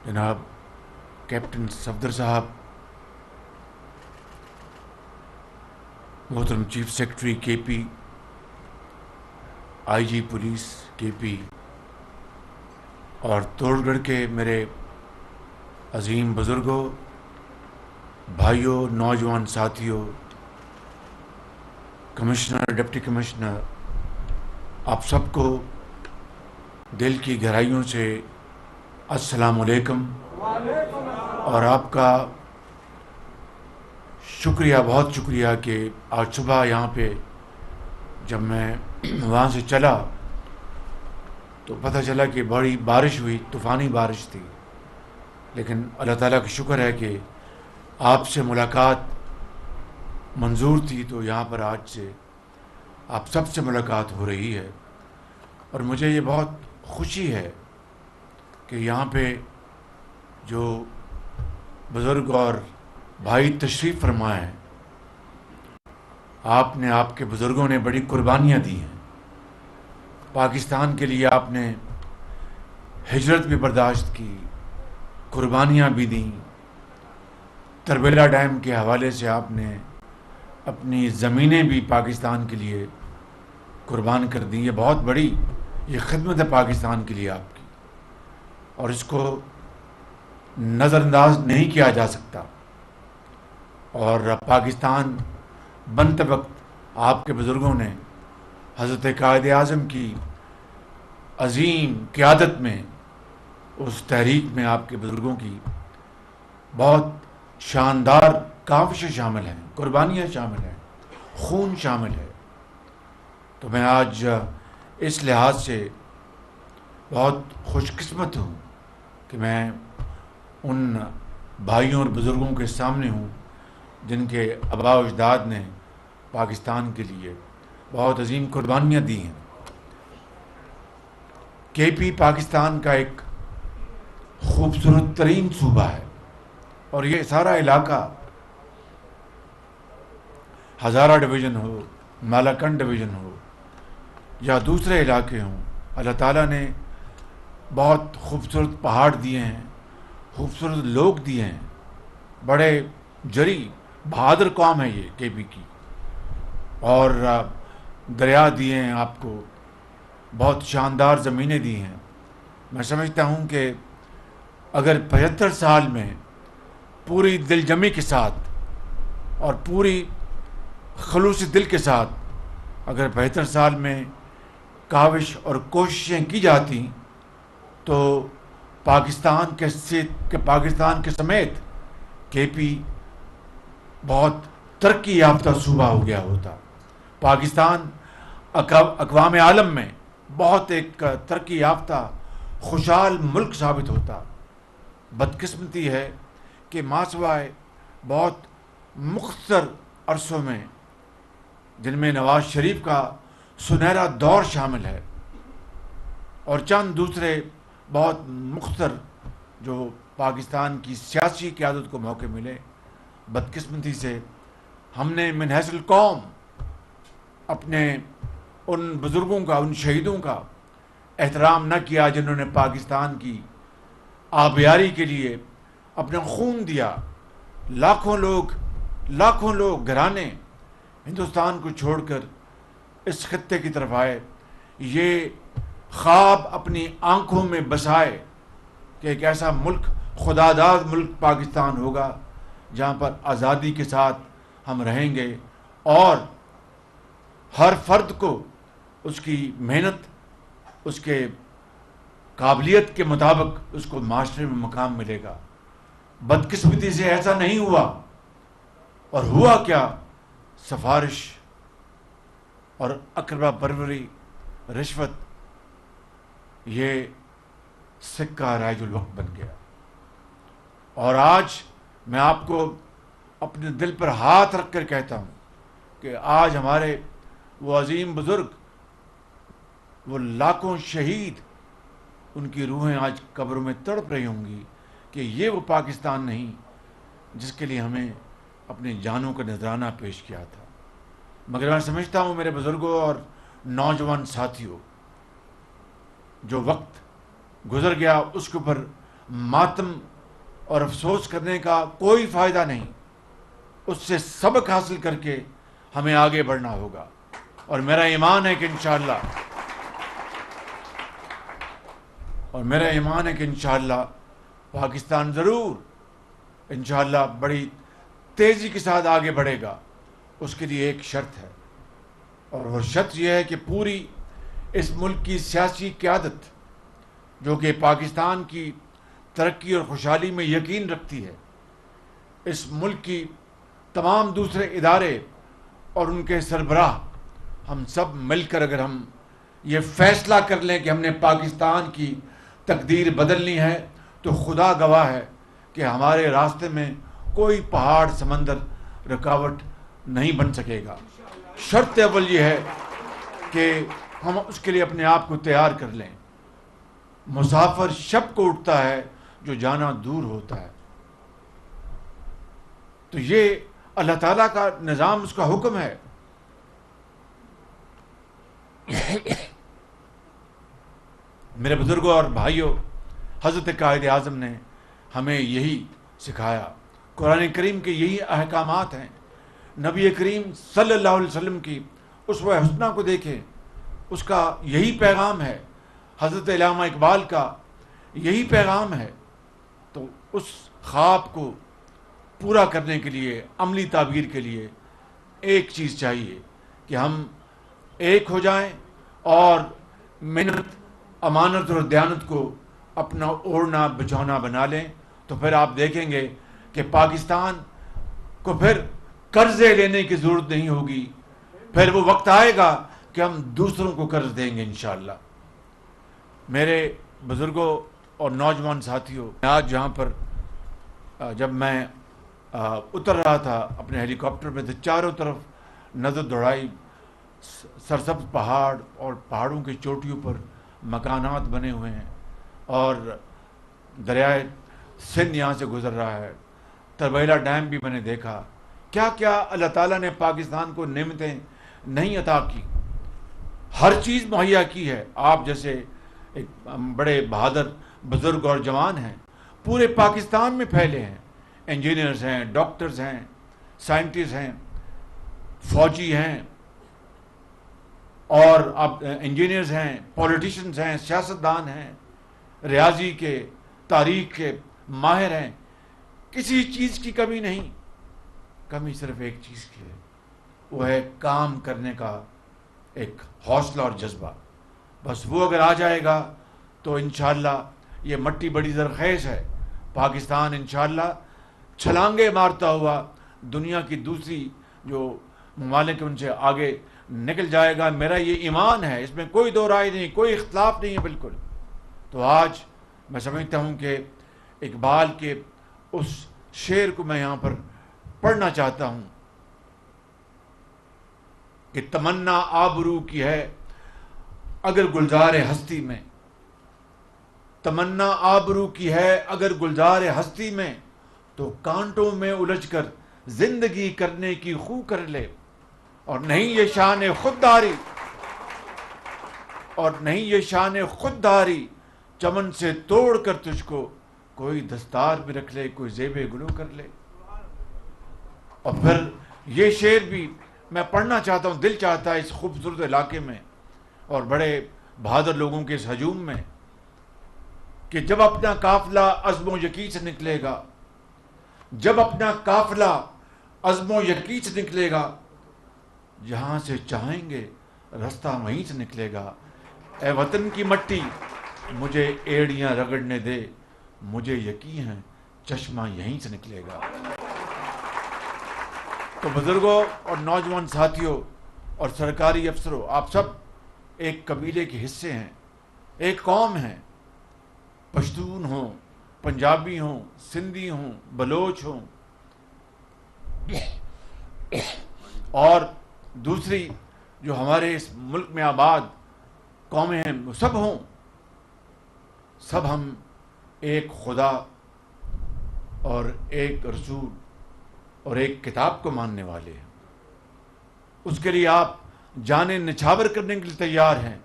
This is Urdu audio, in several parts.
جناب کیپٹن صفدر صاحب، محترم چیف سیکرٹری کے پی، آئی جی پولیس کے پی، اور توڑ گڑھ کے میرے عظیم بزرگوں، بھائیوں، نوجوان ساتھیوں، کمشنر، ڈپٹی کمشنر، آپ سب کو دل کی گہرائیوں سے السلام علیکم، اور آپ کا شکریہ، بہت شکریہ کہ آج صبح یہاں پہ جب میں وہاں سے چلا تو پتہ چلا کہ بڑی بارش ہوئی، طوفانی بارش تھی، لیکن اللہ تعالیٰ کا شکر ہے کہ آپ سے ملاقات منظور تھی، تو یہاں پر آج سے آپ سب سے ملاقات ہو رہی ہے، اور مجھے یہ بہت خوشی ہے کہ یہاں پہ جو بزرگ اور بھائی تشریف فرمائے ہیں، آپ نے، آپ کے بزرگوں نے بڑی قربانیاں دی ہیں پاکستان کے لیے، آپ نے ہجرت بھی برداشت کی، قربانیاں بھی دیں، تربیلا ڈیم کے حوالے سے آپ نے اپنی زمینیں بھی پاکستان کے لیے قربان کر دی. یہ بہت بڑی یہ خدمت ہے پاکستان کے لیے آپ کی، اور اس کو نظر انداز نہیں کیا جا سکتا. اور پاکستان بنتے وقت آپ کے بزرگوں نے حضرت قائد اعظم کی عظیم قیادت میں، اس تحریک میں آپ کے بزرگوں کی بہت شاندار کاوشیں شامل ہیں، قربانیاں شامل ہیں، خون شامل ہے. تو میں آج اس لحاظ سے بہت خوش قسمت ہوں کہ میں ان بھائیوں اور بزرگوں کے سامنے ہوں جن کے آباء و اجداد نے پاکستان کے لیے بہت عظیم قربانیاں دی ہیں. کے پی پاکستان کا ایک خوبصورت ترین صوبہ ہے، اور یہ سارا علاقہ، ہزارہ ڈویژن ہو، مالاکنڈ ڈویژن ہو یا دوسرے علاقے ہوں، اللہ تعالیٰ نے بہت خوبصورت پہاڑ دیے ہیں، خوبصورت لوگ دیے ہیں، بڑے جری بہادر قوم ہے یہ کے پی کی، اور دریا دیے ہیں آپ کو، بہت شاندار زمینیں دی ہیں. میں سمجھتا ہوں کہ اگر 75 سال میں پوری دل جمی کے ساتھ اور پوری خلوص دل کے ساتھ اگر 75 سال میں کاوش اور کوششیں کی جاتی تو پاکستان کے سمیت کے پی بہت ترقی یافتہ صوبہ ہو گیا ہوتا. پاکستان اقوام عالم میں بہت ایک ترقی یافتہ خوشحال ملک ثابت ہوتا. بدقسمتی ہے کہ ماسوائے بہت مختصر عرصوں میں، جن میں نواز شریف کا سنہرا دور شامل ہے اور چند دوسرے بہت مختصر جو پاکستان کی سیاسی قیادت کو موقع ملے، بدقسمتی سے ہم نے من حیث القوم اپنے ان بزرگوں کا، ان شہیدوں کا احترام نہ کیا جنہوں نے پاکستان کی آبیاری کے لیے اپنا خون دیا. لاکھوں لوگ گھرانے ہندوستان کو چھوڑ کر اس خطے کی طرف آئے، یہ خواب اپنی آنکھوں میں بسائے کہ ایک ایسا ملک، خدا داد ملک پاکستان ہوگا جہاں پر آزادی کے ساتھ ہم رہیں گے، اور ہر فرد کو اس کی محنت، اس کے قابلیت کے مطابق اس کو معاشرے میں مقام ملے گا. بدقسمتی سے ایسا نہیں ہوا، اور ہوا کیا؟ سفارش اور اقربا پروری، رشوت، یہ سکہ رائج الوقت بن گیا. اور آج میں آپ کو اپنے دل پر ہاتھ رکھ کر کہتا ہوں کہ آج ہمارے وہ عظیم بزرگ، وہ لاکھوں شہید، ان کی روحیں آج قبروں میں تڑپ رہی ہوں گی کہ یہ وہ پاکستان نہیں جس کے لیے ہمیں اپنی جانوں کا نذرانہ پیش کیا تھا. مگر میں سمجھتا ہوں میرے بزرگوں اور نوجوان ساتھیوں، جو وقت گزر گیا اس کے اوپر ماتم اور افسوس کرنے کا کوئی فائدہ نہیں. اس سے سبق حاصل کر کے ہمیں آگے بڑھنا ہوگا. اور میرا ایمان ہے کہ انشاءاللہ پاکستان ضرور انشاءاللہ بڑی تیزی کے ساتھ آگے بڑھے گا. اس کے لیے ایک شرط ہے، اور وہ شرط یہ ہے کہ پوری اس ملک کی سیاسی قیادت جو کہ پاکستان کی ترقی اور خوشحالی میں یقین رکھتی ہے، اس ملک کی تمام دوسرے ادارے اور ان کے سربراہ، ہم سب مل کر اگر ہم یہ فیصلہ کر لیں کہ ہم نے پاکستان کی تقدیر بدلنی ہے، تو خدا گواہ ہے کہ ہمارے راستے میں کوئی پہاڑ سمندر رکاوٹ نہیں بن سکے گا. شرط اول یہ ہے کہ ہم اس کے لیے اپنے آپ کو تیار کر لیں. مسافر شب کو اٹھتا ہے جو جانا دور ہوتا ہے. تو یہ اللہ تعالیٰ کا نظام، اس کا حکم ہے. میرے بزرگوں اور بھائیوں، حضرت قائد اعظم نے ہمیں یہی سکھایا. قرآن کریم کے یہی احکامات ہیں. نبی کریم صلی اللہ علیہ وسلم کی اسوہ حسنہ کو دیکھیں، اس کا یہی پیغام ہے. حضرت علامہ اقبال کا یہی پیغام ہے. تو اس خواب کو پورا کرنے کے لیے، عملی تعبیر کے لیے ایک چیز چاہیے کہ ہم ایک ہو جائیں اور محنت، امانت اور دیانت کو اپنا اوڑھنا بچھونا بنا لیں. تو پھر آپ دیکھیں گے کہ پاکستان کو پھر قرضے لینے کی ضرورت نہیں ہوگی. پھر وہ وقت آئے گا کہ ہم دوسروں کو قرض دیں گے انشاءاللہ. میرے بزرگوں اور نوجوان ساتھیوں، آج یہاں پر جب میں اتر رہا تھا اپنے ہیلی کاپٹر میں، تو چاروں طرف نظر دوڑائی. سرسبز پہاڑ اور پہاڑوں کی چوٹیوں پر مکانات بنے ہوئے ہیں، اور دریائے سندھ یہاں سے گزر رہا ہے. تربیلا ڈیم بھی میں نے دیکھا. کیا کیا اللہ تعالیٰ نے پاکستان کو نعمتیں نہیں عطا کی، ہر چیز مہیا کی ہے. آپ جیسے ایک بڑے بہادر بزرگ اور جوان ہیں، پورے پاکستان میں پھیلے ہیں. انجینئرز ہیں، ڈاکٹرز ہیں، سائنٹسٹ ہیں، فوجی ہیں، اور اب انجینئرز ہیں، پولیٹیشنز ہیں، سیاستدان ہیں، ریاضی کے، تاریخ کے ماہر ہیں. کسی چیز کی کمی نہیں. کمی صرف ایک چیز کی ہے، وہ ہے کام کرنے کا ایک حوصلہ اور جذبہ. بس وہ اگر آ جائے گا تو انشاءاللہ یہ مٹی بڑی زرخیز ہے. پاکستان انشاءاللہ چھلانگے مارتا ہوا دنیا کی دوسری جو ممالک ان سے آگے نکل جائے گا. میرا یہ ایمان ہے، اس میں کوئی دو رائے نہیں، کوئی اختلاف نہیں ہے بالکل. تو آج میں سمجھتا ہوں کہ اقبال کے اس شعر کو میں یہاں پر پڑھنا چاہتا ہوں کہ تمنا آبرو کی ہے اگر گلزار ہستی میں، تمنا آبرو کی ہے اگر گلزار ہستی میں، تو کانٹوں میں الجھ کر زندگی کرنے کی خو کر لے. اور نہیں یہ شان خودداری، اور نہیں یہ شان خودداری، چمن سے توڑ کر تجھ کو کوئی دستار بھی رکھ لے، کوئی زیب گلو کر لے. اور پھر یہ شعر بھی میں پڑھنا چاہتا ہوں، دل چاہتا ہے اس خوبصورت علاقے میں اور بڑے بہادر لوگوں کے اس ہجوم میں، کہ جب اپنا قافلہ عزم و یقین سے نکلے گا، جب اپنا قافلہ عزم و یقین سے نکلے گا، جہاں سے چاہیں گے رستہ وہیں سے نکلے گا. اے وطن کی مٹی مجھے ایڑیاں رگڑنے دے، مجھے یقین ہے چشمہ یہیں سے نکلے گا. تو بزرگوں اور نوجوان ساتھیوں اور سرکاری افسروں، آپ سب ایک قبیلے کے حصے ہیں، ایک قوم ہیں. پشتون ہوں، پنجابی ہوں، سندھی ہوں، بلوچ ہوں، اور دوسری جو ہمارے اس ملک میں آباد قومیں ہیں، وہ سب ہوں. سب ہم ایک خدا اور ایک رسول اور ایک کتاب کو ماننے والے ہیں. اس کے لیے آپ جانیں نچھاور کرنے کے لیے تیار ہیں.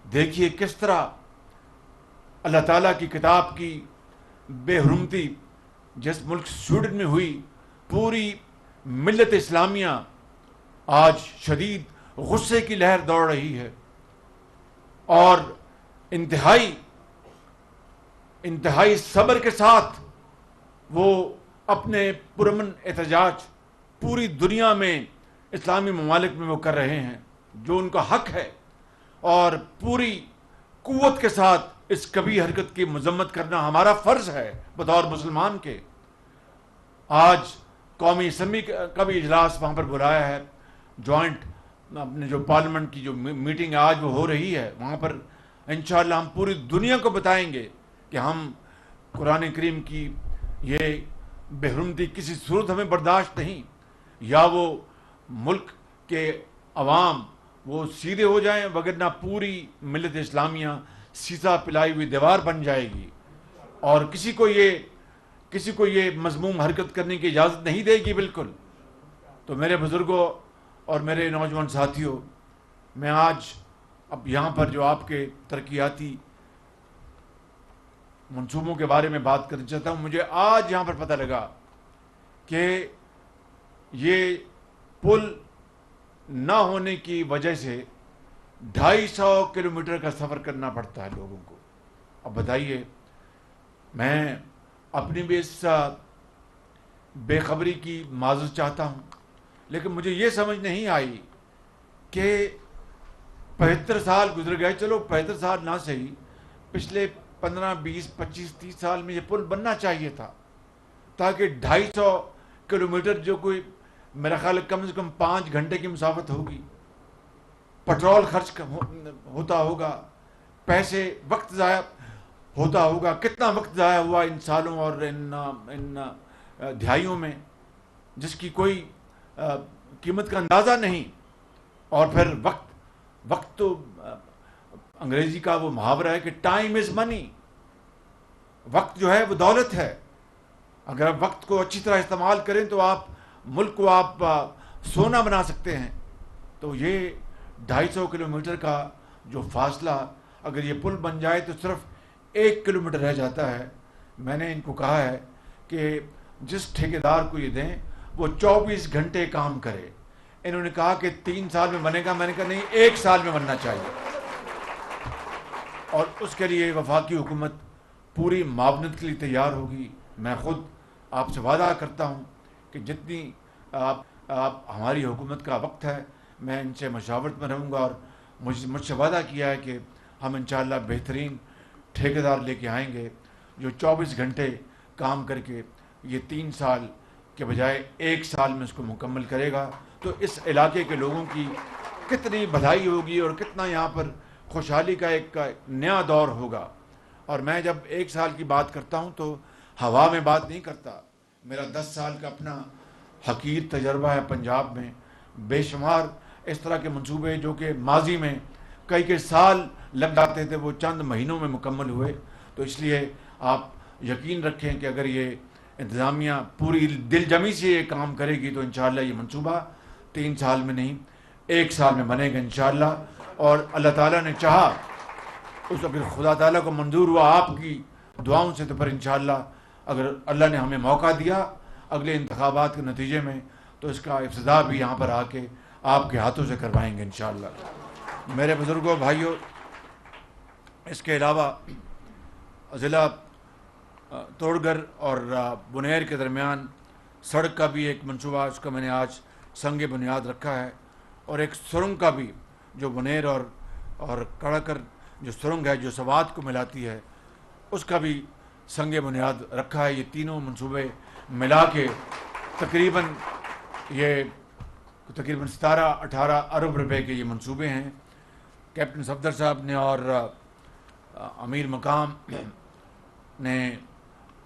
دیکھیے کس طرح اللہ تعالیٰ کی کتاب کی بے حرمتی جس ملک سویڈن میں ہوئی، پوری ملت اسلامیہ آج شدید غصے کی لہر دوڑ رہی ہے، اور انتہائی صبر کے ساتھ وہ اپنے پرامن احتجاج پوری دنیا میں اسلامی ممالک میں وہ کر رہے ہیں جو ان کا حق ہے، اور پوری قوت کے ساتھ اس کبھی حرکت کی مذمت کرنا ہمارا فرض ہے بطور مسلمان کے۔ آج قومی اسمبلی کا بھی اجلاس وہاں پر بلایا ہے، جوائنٹ اپنے جو پارلیمنٹ کی جو میٹنگ آج وہ ہو رہی ہے، وہاں پر انشاءاللہ ہم پوری دنیا کو بتائیں گے کہ ہم قرآن کریم کی یہ بے حرمتی کسی صورت ہمیں برداشت نہیں، یا وہ ملک کے عوام وہ سیدھے ہو جائیں، وگرنہ پوری ملت اسلامیہ سیسا پلائی ہوئی دیوار بن جائے گی، اور کسی کو یہ مذموم حرکت کرنے کی اجازت نہیں دے گی بالکل۔ تو میرے بزرگوں اور میرے نوجوان ساتھیوں، میں آج اب یہاں پر جو آپ کے ترقیاتی منصوبوں کے بارے میں بات کرنا چاہتا ہوں۔ مجھے آج یہاں پر پتہ لگا کہ یہ پل نہ ہونے کی وجہ سے 250 کلومیٹر کا سفر کرنا پڑتا ہے لوگوں کو۔ اب بتائیے، میں اپنی بھی اس بے خبری کی معذرت چاہتا ہوں، لیکن مجھے یہ سمجھ نہیں آئی کہ 75 سال گزر گئے، چلو 75 سال نہ صحیح، پچھلے 15 20 25 30 سال میں یہ پل بننا چاہیے تھا، تاکہ 250 کلومیٹر جو کوئی میرا خیال ہے کم سے کم 5 گھنٹے کی مسافت ہوگی، پٹرول خرچ ہوتا ہوگا، پیسے وقت ضائع ہوتا ہوگا، کتنا وقت ضائع ہوا ان سالوں اور ان دہائیوں میں جس کی کوئی قیمت کا اندازہ نہیں۔ اور پھر وقت تو انگریزی کا وہ محاورہ ہے کہ ٹائم از منی، وقت جو ہے وہ دولت ہے۔ اگر آپ وقت کو اچھی طرح استعمال کریں تو آپ ملک کو آپ سونا بنا سکتے ہیں۔ تو یہ 250 کلومیٹر کا جو فاصلہ، اگر یہ پل بن جائے تو صرف 1 کلومیٹر رہ جاتا ہے۔ میں نے ان کو کہا ہے کہ جس ٹھیکیدار کو یہ دیں وہ 24 گھنٹے کام کرے۔ انہوں نے کہا کہ 3 سال میں بنے گا، میں نے کہا نہیں، 1 سال میں بننا چاہیے، اور اس کے لیے وفاقی حکومت پوری معاونت کے لیے تیار ہوگی۔ میں خود آپ سے وعدہ کرتا ہوں کہ جتنی ہماری حکومت کا وقت ہے، میں ان سے مشاورت میں رہوں گا، اور مجھ سے وعدہ کیا ہے کہ ہم انشاءاللہ بہترین ٹھیکیدار لے کے آئیں گے جو 24 گھنٹے کام کر کے یہ 3 سال کے بجائے 1 سال میں اس کو مکمل کرے گا۔ تو اس علاقے کے لوگوں کی کتنی بھلائی ہوگی اور کتنا یہاں پر خوشحالی کا ایک نیا دور ہوگا۔ اور میں جب 1 سال کی بات کرتا ہوں تو ہوا میں بات نہیں کرتا، میرا 10 سال کا اپنا حقیر تجربہ ہے پنجاب میں، بے شمار اس طرح کے منصوبے جو کہ ماضی میں کئی سال لگ جاتے تھے وہ چند مہینوں میں مکمل ہوئے۔ تو اس لیے آپ یقین رکھیں کہ اگر یہ انتظامیہ پوری دل جمی سے یہ کام کرے گی تو انشاءاللہ یہ منصوبہ 3 سال میں نہیں 1 سال میں بنے گا انشاءاللہ۔ اور اللہ تعالیٰ نے چاہا، اگر خدا تعالیٰ کو منظور ہوا آپ کی دعاؤں سے، تو پھر انشاءاللہ اگر اللہ نے ہمیں موقع دیا اگلے انتخابات کے نتیجے میں تو اس کا افتتاح بھی یہاں پر آ کے آپ کے ہاتھوں سے کروائیں گے انشاءاللہ۔ میرے بزرگوں، بھائیوں، اس کے علاوہ ضلع توڑگر اور بنیر کے درمیان سڑک کا بھی ایک منصوبہ، اس کا میں نے آج سنگ بنیاد رکھا ہے، اور ایک سرنگ کا بھی جو بنیر اور کڑکر جو سرنگ ہے جو سوات کو ملاتی ہے، اس کا بھی سنگ بنیاد رکھا ہے۔ یہ تینوں منصوبے ملا کے تقریباً 17-18 ارب روپے کے یہ منصوبے ہیں۔ کیپٹن صفدر صاحب نے اور امیر مقام نے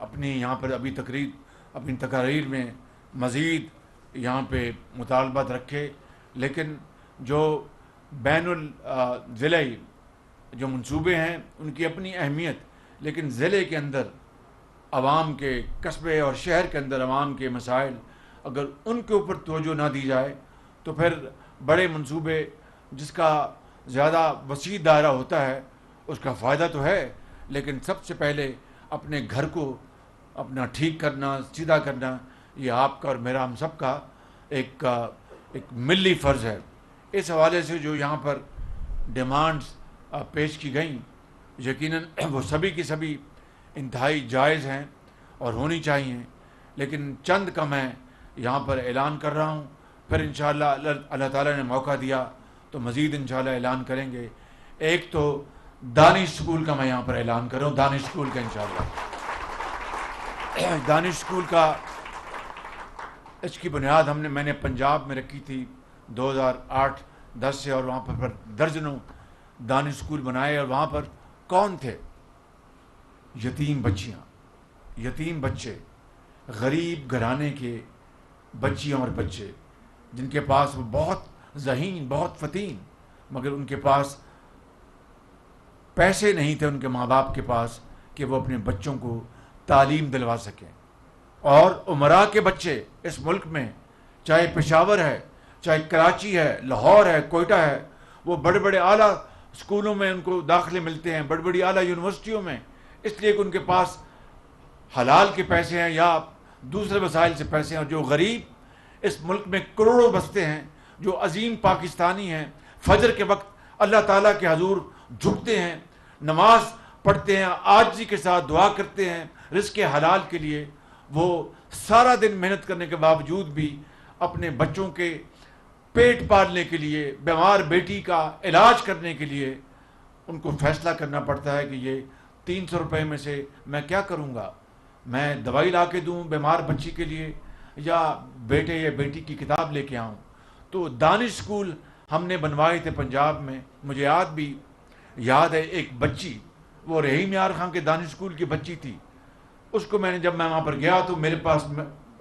اپنی یہاں پر اپنی تقاریر میں مزید یہاں پہ مطالبات رکھے، لیکن جو بین الضلعی جو منصوبے ہیں ان کی اپنی اہمیت، لیکن ضلع کے اندر عوام کے، قصبے اور شہر کے اندر عوام کے مسائل اگر ان کے اوپر توجہ نہ دی جائے تو پھر بڑے منصوبے جس کا زیادہ وسیع دائرہ ہوتا ہے اس کا فائدہ تو ہے، لیکن سب سے پہلے اپنے گھر کو اپنا ٹھیک کرنا، سیدھا کرنا، یہ آپ کا اور میرا، ہم سب کا ایک ملی فرض ہے۔ اس حوالے سے جو یہاں پر ڈیمانڈز پیش کی گئیں، یقیناً وہ سبھی کی سبھی انتہائی جائز ہیں اور ہونی چاہیے، لیکن چند کا میں یہاں پر اعلان کر رہا ہوں، پھر انشاءاللہ اللہ تعالیٰ نے موقع دیا تو مزید انشاءاللہ اعلان کریں گے۔ ایک تو دانش اسکول کا میں یہاں پر اعلان کر رہا ہوں، دانش اسکول کا انشاءاللہ۔ دانش اسکول کا اس کی بنیاد میں نے پنجاب میں رکھی تھی 2008-10 سے، اور وہاں پر درجنوں دانش اسکول بنائے، اور وہاں پر کون تھے؟ یتیم بچیاں، یتیم بچے، غریب گھرانے کے بچیاں اور بچے، جن کے پاس وہ بہت ذہین، بہت فتین، مگر ان کے پاس پیسے نہیں تھے، ان کے ماں باپ کے پاس، کہ وہ اپنے بچوں کو تعلیم دلوا سکیں۔ اور امراء کے بچے اس ملک میں، چاہے پشاور ہے، چاہے کراچی ہے، لاہور ہے، کوئٹہ ہے، وہ بڑے بڑے اعلیٰ اسکولوں میں ان کو داخلے ملتے ہیں، بڑی بڑی اعلیٰ یونیورسٹیوں میں، اس لیے کہ ان کے پاس حلال کے پیسے ہیں یا دوسرے وسائل سے پیسے ہیں۔ اور جو غریب اس ملک میں کروڑوں بستے ہیں، جو عظیم پاکستانی ہیں، فجر کے وقت اللہ تعالیٰ کے حضور جھکتے ہیں، نماز پڑھتے ہیں، عاجزی کے ساتھ دعا کرتے ہیں رزق حلال کے لیے، وہ سارا دن محنت کرنے کے باوجود بھی اپنے بچوں کے پیٹ پالنے کے لیے، بیمار بیٹی کا علاج کرنے کے لیے ان کو فیصلہ کرنا پڑتا ہے کہ یہ 300 روپے میں سے میں کیا کروں گا، میں دوائی لا کے دوں بیمار بچی کے لیے، یا بیٹے یا بیٹی کی کتاب لے کے آؤں۔ تو دانش اسکول ہم نے بنوائے تھے پنجاب میں، مجھے یاد ہے ایک بچی، وہ رحیم یار خان کے دانش اسکول کی بچی تھی، اس کو جب میں وہاں پر گیا تو میرے پاس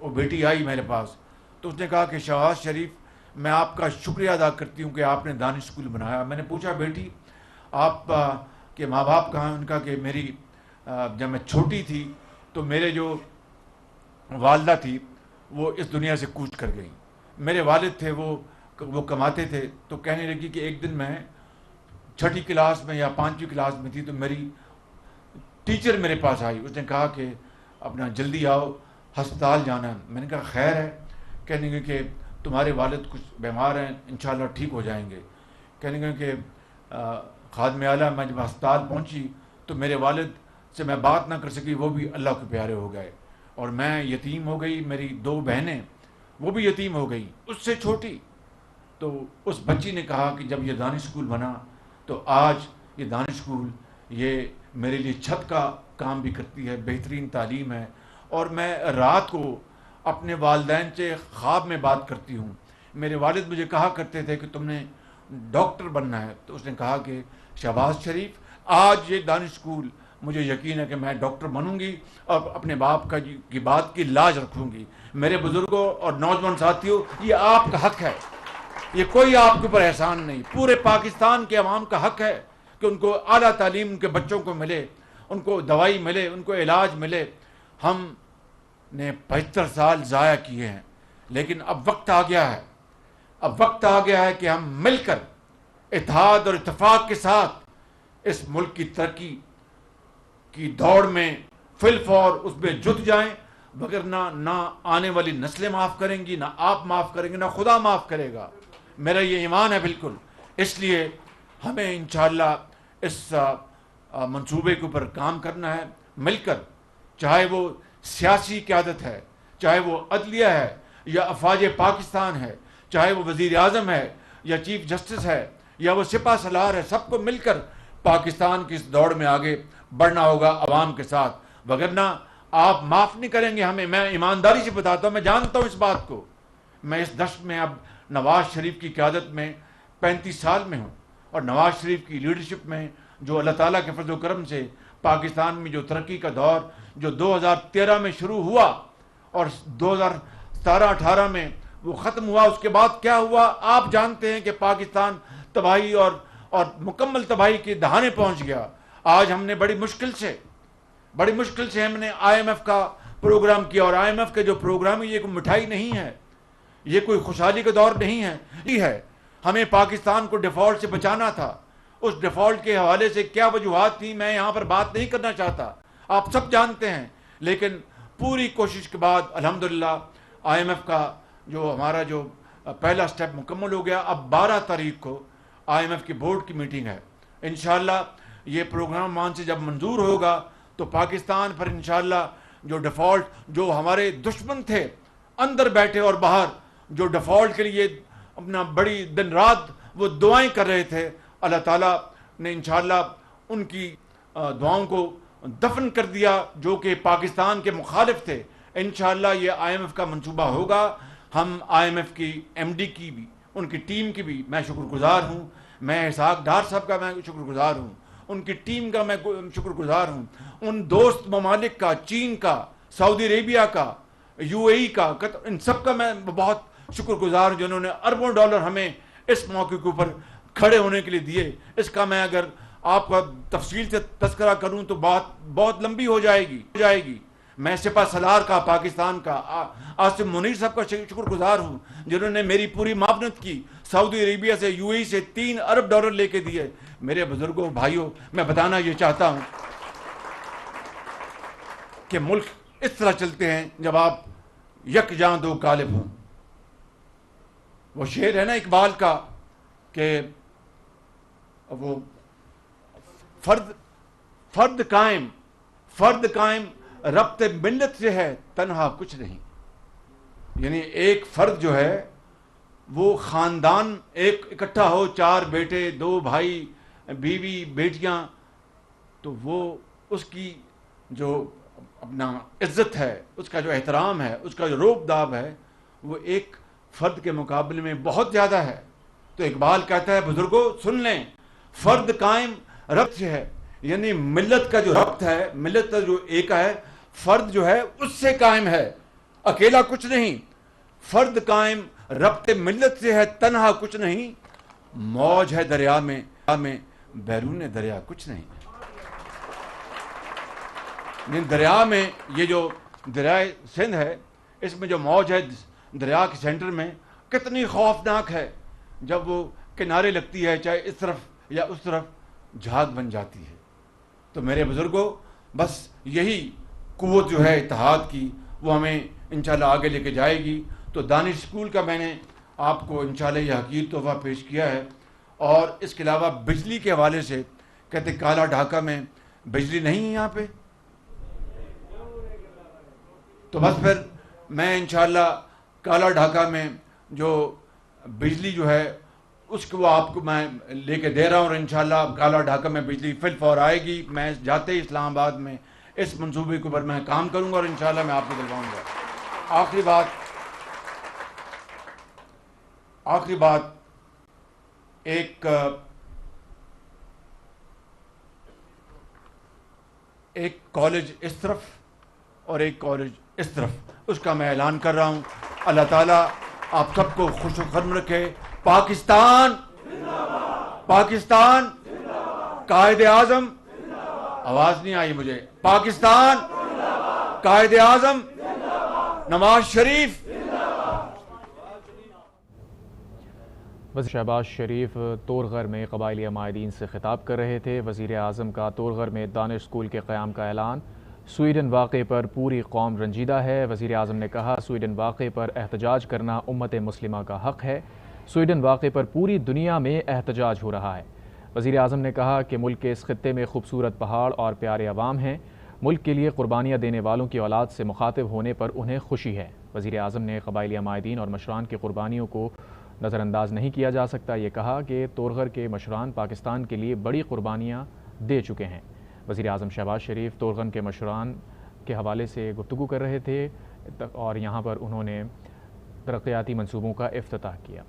وہ بیٹی آئی میرے پاس، تو اس نے کہا کہ شہباز شریف، میں آپ کا شکریہ ادا کرتی ہوں کہ آپ نے دانش اسکول بنایا۔ میں نے پوچھا بیٹی آپ کے ماں باپ کہاں ہیں؟ ان کا کہ میری جب میں چھوٹی تھی تو میرے جو والدہ تھی وہ اس دنیا سے کوچ کر گئیں، میرے والد تھے وہ کماتے تھے، تو کہنے لگی کہ ایک دن میں 6ٹھی کلاس میں یا 5ویں کلاس میں تھی تو میری ٹیچر میرے پاس آئی، اس نے کہا کہ اپنا جلدی آؤ، ہسپتال جانا ہے۔ میں نے کہا خیر ہے؟ کہنے لگے کہ تمہارے والد کچھ بیمار ہیں، انشاءاللہ ٹھیک ہو جائیں گے۔ کہنے لگے کہ خادم اعلیٰ، میں جب ہسپتال پہنچی تو میرے والد سے میں بات نہ کر سکی، وہ بھی اللہ کے پیارے ہو گئے، اور میں یتیم ہو گئی، میری 2 بہنیں وہ بھی یتیم ہو گئی، اس سے چھوٹی۔ تو اس بچی نے کہا کہ جب یہ دانش اسکول بنا تو آج یہ دانش اسکول یہ میرے لیے چھت کا کام بھی کرتی ہے، بہترین تعلیم ہے، اور میں رات کو اپنے والدین سے خواب میں بات کرتی ہوں۔ میرے والد مجھے کہا کرتے تھے کہ تم نے ڈاکٹر بننا ہے، تو اس نے کہا کہ شہباز شریف، آج یہ دانش اسکول مجھے یقین ہے کہ میں ڈاکٹر بنوں گی اور اپنے باپ کی بات کی لاج رکھوں گی۔ میرے بزرگوں اور نوجوان ساتھیوں، یہ آپ کا حق ہے، یہ کوئی آپ کے اوپر احسان نہیں، پورے پاکستان کے عوام کا حق ہے کہ ان کو اعلیٰ تعلیم ان کے بچوں کو ملے، ان کو دوائی ملے، ان کو علاج ملے۔ ہم نے 75 سال ضائع کیے ہیں، لیکن اب وقت آ گیا ہے، کہ ہم مل کر اتحاد اور اتفاق کے ساتھ اس ملک کی ترقی کی دوڑ میں فی الفور اس میں جت جائیں، وگرنہ نہ آنے والی نسلیں معاف کریں گی، نہ آپ معاف کریں گے، نہ خدا معاف کرے گا۔ میرا یہ ایمان ہے بالکل۔ اس لیے ہمیں انشاءاللہ اس منصوبے کے اوپر کام کرنا ہے مل کر، چاہے وہ سیاسی قیادت ہے، چاہے وہ عدلیہ ہے یا افواج پاکستان ہے، چاہے وہ وزیر اعظم ہے یا چیف جسٹس ہے یا وہ سپہ سالار ہے، سب کو مل کر پاکستان کی اس دوڑ میں آگے بڑھنا ہوگا عوام کے ساتھ، وگرنہ آپ معاف نہیں کریں گے ہمیں۔ میں ایمانداری سے بتاتا ہوں، میں جانتا ہوں اس بات کو، میں اس دشت میں اب نواز شریف کی قیادت میں 35 سال میں ہوں، اور نواز شریف کی لیڈرشپ میں جو اللہ تعالیٰ کے فضل و کرم سے پاکستان میں جو ترقی کا دور جو 2013 میں شروع ہوا اور 2017-18 میں وہ ختم ہوا، اس کے بعد کیا ہوا آپ جانتے ہیں کہ پاکستان تباہی اور مکمل تباہی کے دہانے پہنچ گیا۔ آج ہم نے بڑی مشکل سے ہم نے IMF کا پروگرام کیا، اور IMF کے جو پروگرام ہے یہ کوئی مٹھائی نہیں ہے، یہ کوئی خوشحالی کا دور نہیں ہے، یہ ہے ہمیں پاکستان کو ڈیفالٹ سے بچانا تھا۔ اس ڈیفالٹ کے حوالے سے کیا وجوہات تھیں میں یہاں پر بات نہیں کرنا چاہتا، آپ سب جانتے ہیں، لیکن پوری کوشش کے بعد الحمدللہ آئی ایم ایف کا جو ہمارا جو پہلا سٹیپ مکمل ہو گیا۔ اب 12 تاریخ کو آئی ایم ایف کی بورڈ کی میٹنگ ہے، انشاءاللہ یہ پروگرام مان سے جب منظور ہوگا تو پاکستان پر انشاءاللہ جو ڈیفالٹ، جو ہمارے دشمن تھے اندر بیٹھے اور باہر، جو ڈیفالٹ کے لیے اپنا بڑی دن رات وہ دعائیں کر رہے تھے، اللہ تعالیٰ نے انشاءاللہ ان کی دعاؤں کو دفن کر دیا جو کہ پاکستان کے مخالف تھے۔ انشاءاللہ یہ آئی ایم ایف کا منصوبہ ہوگا۔ ہم آئی ایم ایف کی ایم ڈی کی بھی، ان کی ٹیم کی بھی میں شکر گزار ہوں، میں اسحاق ڈار صاحب کا میں شکر گزار ہوں، ان کی ٹیم کا میں شکر گزار ہوں، ان دوست ممالک کا، چین کا، سعودی عربیہ کا، یو اے ای کا، ان سب کا میں بہت شکر گزار ہوں جنہوں نے اربوں ڈالر ہمیں اس موقع کے اوپر کھڑے ہونے کے لیے دیے۔ اس کا میں اگر آپ کا تفصیل سے تذکرہ کروں تو بات بہت لمبی ہو جائے گی۔ میں سپہ سالار کا، پاکستان کا، آصف منیر صاحب کا شکر گزار ہوں جنہوں نے میری پوری معاونت کی، سعودی عربیہ سے، یو اے ای سے 3 ارب ڈالر لے کے دیے۔ میرے بزرگوں، بھائیوں، میں بتانا یہ چاہتا ہوں کہ ملک اس طرح چلتے ہیں جب آپ یکجاں دو غالب ہوں۔ وہ شعر ہے نا اقبال کا کہ وہ فرد قائم ربط ملت سے ہے، تنہا کچھ نہیں۔ یعنی ایک فرد جو ہے وہ خاندان ایک اکٹھا ہو، 4 بیٹے، 2 بھائی، بیوی، بیٹیاں، تو وہ اس کی جو اپنا عزت ہے، اس کا جو احترام ہے، اس کا جو روب داب ہے، وہ ایک فرد کے مقابلے میں بہت زیادہ ہے۔ تو اقبال کہتا ہے بزرگوں سن لیں، فرد قائم ربط سے ہے، یعنی ملت کا جو ربط ہے، ملت کا جو ایک ہے، فرد جو ہے اس سے قائم ہے، اکیلا کچھ نہیں۔ فرد قائم ربط ملت سے ہے، تنہا کچھ نہیں، موج ہے دریا میں بیرون دریا کچھ نہیں۔ دریا میں یہ جو دریائے سندھ ہے، اس میں جو موج ہے دریا کے سینٹر میں، کتنی خوفناک ہے جب وہ کنارے لگتی ہے، چاہے اس طرف یا اس طرف، جھاگ بن جاتی ہے۔ تو میرے بزرگوں، بس یہی قوت جو ہے اتحاد کی، وہ ہمیں انشاءاللہ آگے لے کے جائے گی۔ تو دانش اسکول کا میں نے آپ کو انشاءاللہ یہ حقیر تحفہ پیش کیا ہے، اور اس کے علاوہ بجلی کے حوالے سے کہتے کالا ڈھاکہ میں بجلی نہیں ہے یہاں پہ، تو بس پھر میں انشاءاللہ کالا ڈھاکہ میں جو بجلی جو ہے اس کو آپ کو میں لے کے دے رہا ہوں، اور انشاءاللہ کالا ڈھاکہ میں بجلی فی الفور آئے گی۔ میں جاتے ہی اسلام آباد میں اس منصوبے کے اوپر میں کام کروں گا، اور انشاءاللہ میں آپ کو دلواؤں گا۔ آخری بات ایک کالج اس طرف اور ایک کالج اس طرف، اس کا میں اعلان کر رہا ہوں۔ اللہ تعالیٰ آپ سب کو خوش و خرم رکھے۔ پاکستان، پاکستان، قائد اعظم، آواز نہیں آئی مجھے، پاکستان، قائد اعظم، نواز شریف۔ وزیر شہباز شریف طورغر میں قبائلی عمائدین سے خطاب کر رہے تھے۔ وزیر اعظم کا طورغر میں دانش اسکول کے قیام کا اعلان۔ سویڈن واقعے پر پوری قوم رنجیدہ ہے۔ وزیر اعظم نے کہا سویڈن واقعے پر احتجاج کرنا امت مسلمہ کا حق ہے۔ سویڈن واقعے پر پوری دنیا میں احتجاج ہو رہا ہے۔ وزیر اعظم نے کہا کہ ملک کے اس خطے میں خوبصورت پہاڑ اور پیارے عوام ہیں۔ ملک کے لیے قربانیاں دینے والوں کی اولاد سے مخاطب ہونے پر انہیں خوشی ہے۔ وزیر اعظم نے قبائلی عمائدین اور مشران کی قربانیوں کو نظر انداز نہیں کیا جا سکتا۔ یہ کہا کہ طورغر کے مشران پاکستان کے لیے بڑی قربانیاں دے چکے ہیں۔ وزیر اعظم شہباز شریف طورغر کے مشران کے حوالے سے گفتگو کر رہے تھے، اور یہاں پر انہوں نے ترقیاتی منصوبوں کا افتتاح کیا۔